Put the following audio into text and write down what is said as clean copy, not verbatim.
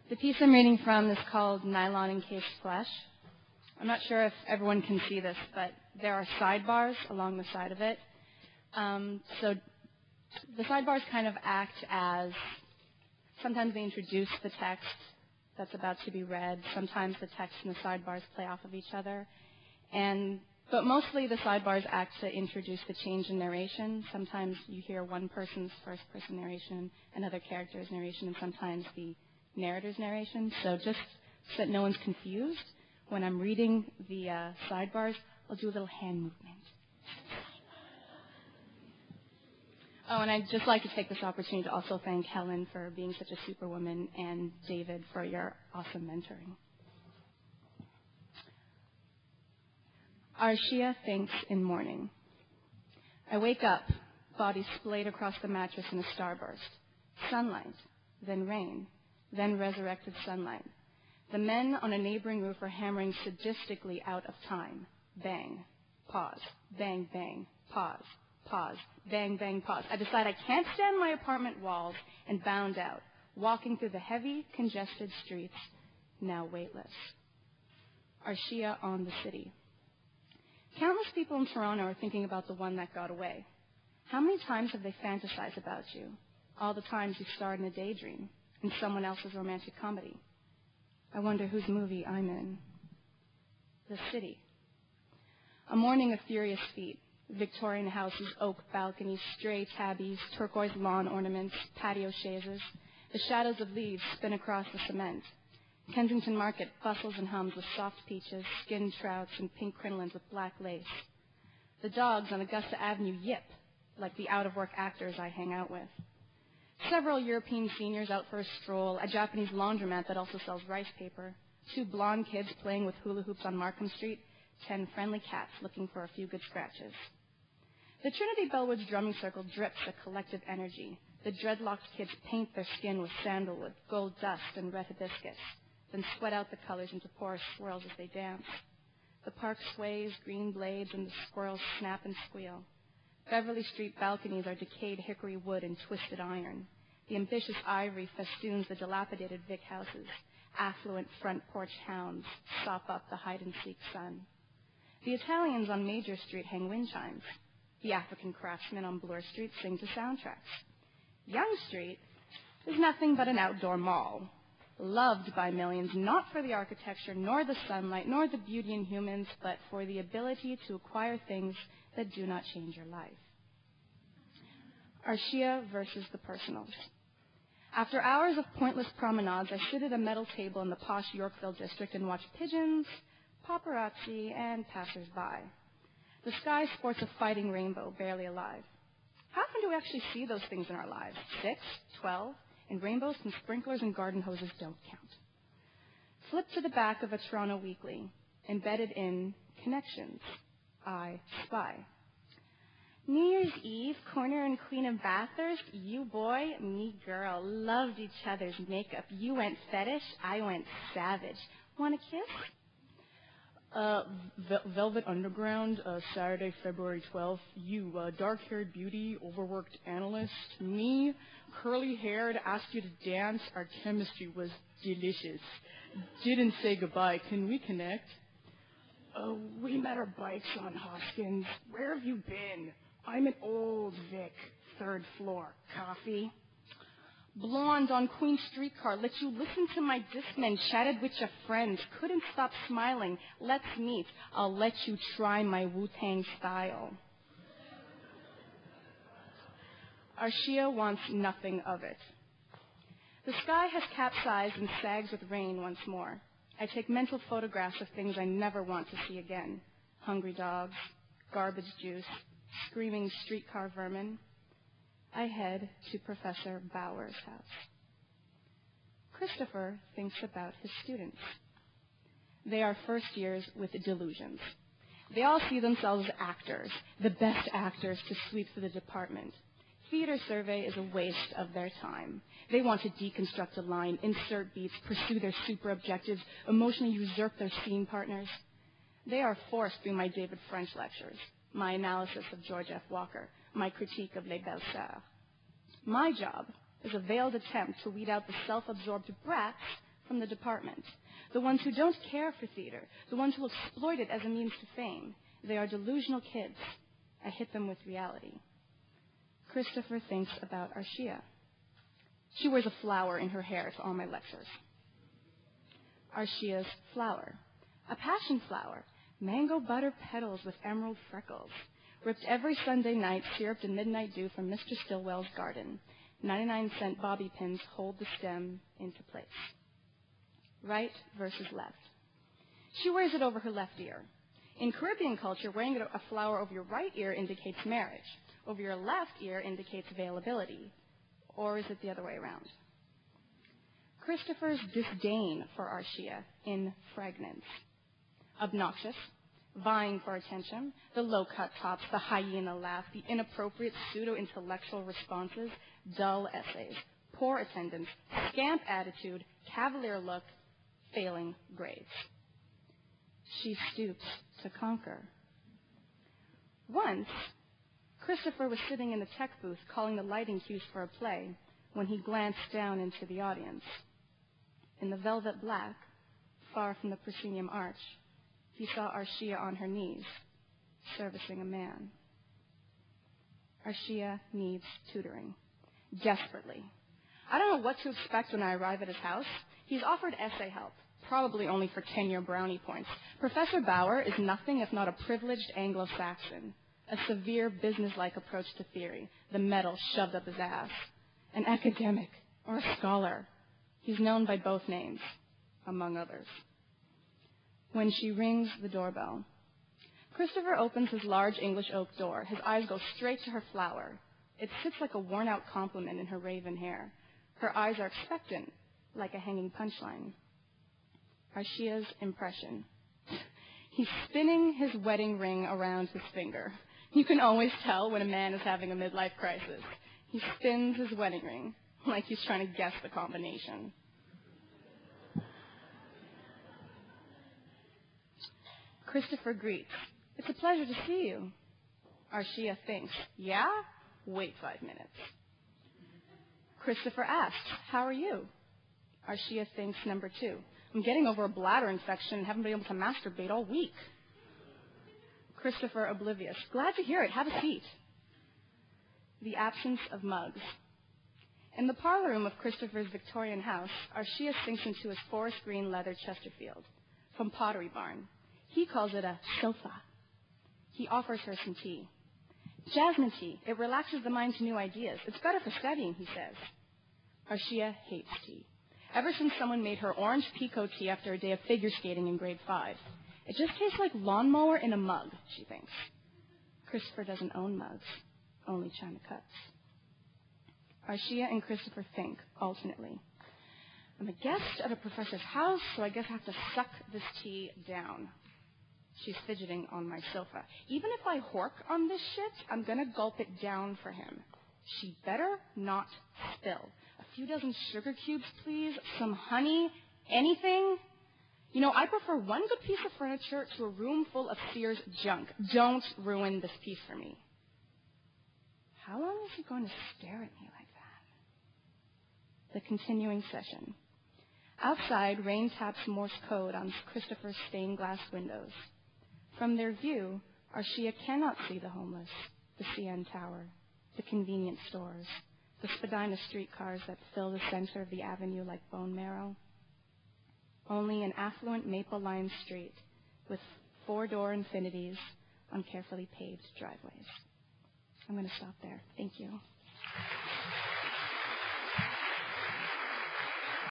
The piece I'm reading from is called Nylon Encased Flesh. I'm not sure if everyone can see this, but there are sidebars along the side of it. So the sidebars kind of act as, sometimes they introduce the text that's about to be read. Sometimes the text and the sidebars play off of each other. But mostly the sidebars act to introduce the change in narration. Sometimes you hear one person's first-person narration, another character's narration, and sometimes the narrator's narration. So just so that no one's confused, when I'm reading the sidebars, I'll do a little hand movement. Oh, and I'd just like to take this opportunity to also thank Helen for being such a superwoman and David for your awesome mentoring. Arshia thinks in morning. I wake up, body splayed across the mattress in a starburst. Sunlight, then rain, then resurrected sunlight. The men on a neighboring roof are hammering sadistically out of time. Bang, pause, bang, bang, pause, pause, bang, bang, pause. I decide I can't stand my apartment walls and bound out, walking through the heavy, congested streets, now weightless. Arshia on the city. Countless people in Toronto are thinking about the one that got away. How many times have they fantasized about you? All the times you starred in a daydream, in someone else's romantic comedy. I wonder whose movie I'm in. The city. A morning of furious feet. Victorian houses, oak balconies, stray tabbies, turquoise lawn ornaments, patio chaises. The shadows of leaves spin across the cement. Kensington Market bustles and hums with soft peaches, skinned trouts, and pink crinolines with black lace. The dogs on Augusta Avenue yip like the out-of-work actors I hang out with. Several European seniors out for a stroll, a Japanese laundromat that also sells rice paper, 2 blonde kids playing with hula hoops on Markham Street, 10 friendly cats looking for a few good scratches. The Trinity Bellwoods drumming circle drips a collective energy. The dreadlocked kids paint their skin with sandalwood, gold dust, and red hibiscus, then sweat out the colors into porous swirls as they dance. The park sways, green blades, and the squirrels snap and squeal. Beverly Street balconies are decayed hickory wood and twisted iron. The ambitious ivory festoons the dilapidated Vic houses. Affluent front porch hounds sop up the hide-and-seek sun. The Italians on Major Street hang wind chimes. The African craftsmen on Bloor Street sing to soundtracks. Yonge Street is nothing but an outdoor mall, loved by millions, not for the architecture, nor the sunlight, nor the beauty in humans, but for the ability to acquire things that do not change your life. Arshia versus the personals. After hours of pointless promenades, I sit at a metal table in the posh Yorkville district and watch pigeons, paparazzi, and passers-by. The sky sports a fighting rainbow, barely alive. How often do we actually see those things in our lives? 6, 12, and rainbows and sprinklers and garden hoses don't count. Flip to the back of a Toronto weekly, embedded in Connections. I spy. New Year's Eve, corner and queen of Bathurst, you boy, me girl, loved each other's makeup. You went fetish, I went savage. Want a kiss? Velvet Underground, Saturday, February 12th. You, dark-haired beauty, overworked analyst. Me, curly-haired, asked you to dance. Our chemistry was delicious. Didn't say goodbye. Can we connect? We met our bikes on Hoskins. Where have you been? I'm at Old Vic, 3rd floor. Coffee? Blonde on Queen Streetcar, let you listen to my Discman, chatted with your friends, couldn't stop smiling. Let's meet. I'll let you try my Wu-Tang style. Arshia wants nothing of it. The sky has capsized and sags with rain once more. I take mental photographs of things I never want to see again. Hungry dogs, garbage juice, screaming streetcar vermin. I head to Professor Bauer's house. Christopher thinks about his students. They are first years with delusions. They all see themselves as actors, the best actors to sweep through the department. Theater survey is a waste of their time. They want to deconstruct a line, insert beats, pursue their super objectives, emotionally usurp their scene partners. They are forced through my David French lectures, my analysis of George F. Walker, my critique of Les Belles Sœurs. My job is a veiled attempt to weed out the self-absorbed brats from the department, the ones who don't care for theater, the ones who exploit it as a means to fame. They are delusional kids. I hit them with reality. Christopher thinks about Arshia. She wears a flower in her hair to all my lectures. Arshia's flower. A passion flower. Mango butter petals with emerald freckles. Ripped every Sunday night, syruped in midnight dew from Mr. Stillwell's garden. 99-cent bobby pins hold the stem into place. Right versus left. She wears it over her left ear. In Caribbean culture, wearing a flower over your right ear indicates marriage. Over your left ear indicates availability. Or is it the other way around? Christopher's disdain for Arshia in fragments. Obnoxious, vying for attention, the low-cut tops, the hyena laugh, the inappropriate pseudo-intellectual responses, dull essays, poor attendance, scamp attitude, cavalier look, failing grades. She stoops to conquer. Once, Christopher was sitting in the tech booth calling the lighting cues for a play when he glanced down into the audience. In the velvet black, far from the proscenium arch, he saw Arshia on her knees, servicing a man. Arshia needs tutoring, desperately. I don't know what to expect when I arrive at his house. He's offered essay help, probably only for 10-year brownie points. Professor Bauer is nothing if not a privileged Anglo-Saxon, a severe business-like approach to theory, the metal shoved up his ass. An academic or a scholar. He's known by both names, among others. When she rings the doorbell, Christopher opens his large English oak door. His eyes go straight to her flower. It sits like a worn-out compliment in her raven hair. Her eyes are expectant, like a hanging punchline. Arshia's impression. He's spinning his wedding ring around his finger. You can always tell when a man is having a midlife crisis. He spins his wedding ring, like he's trying to guess the combination. Christopher greets. It's a pleasure to see you. Arshia thinks, yeah? Wait 5 minutes. Christopher asks, how are you? Arshia thinks number 2. I'm getting over a bladder infection and haven't been able to masturbate all week. Christopher oblivious. Glad to hear it. Have a seat. The absence of mugs. In the parlor room of Christopher's Victorian house, Arshia sinks into his forest green leather Chesterfield from Pottery Barn. He calls it a sofa. He offers her some tea. Jasmine tea. It relaxes the mind to new ideas. It's better for studying, he says. Arshia hates tea. Ever since someone made her orange Pico tea after a day of figure skating in grade 5. It just tastes like lawnmower in a mug, she thinks. Christopher doesn't own mugs, only china cups. Arshia and Christopher think alternately. I'm a guest at a professor's house, so I guess I have to suck this tea down. She's fidgeting on my sofa. Even if I hork on this shit, I'm going to gulp it down for him. She better not spill. A few dozen sugar cubes, please. Some honey. Anything. You know, I prefer one good piece of furniture to a room full of Sears junk. Don't ruin this piece for me. How long is he going to stare at me like that? The continuing session. Outside, rain taps Morse code on Christopher's stained glass windows. From their view, Arshia cannot see the homeless, the CN Tower, the convenience stores, the Spadina streetcars that fill the center of the avenue like bone marrow. Only an affluent maple-lined street with 4-door infinities on carefully paved driveways. I'm going to stop there. Thank you.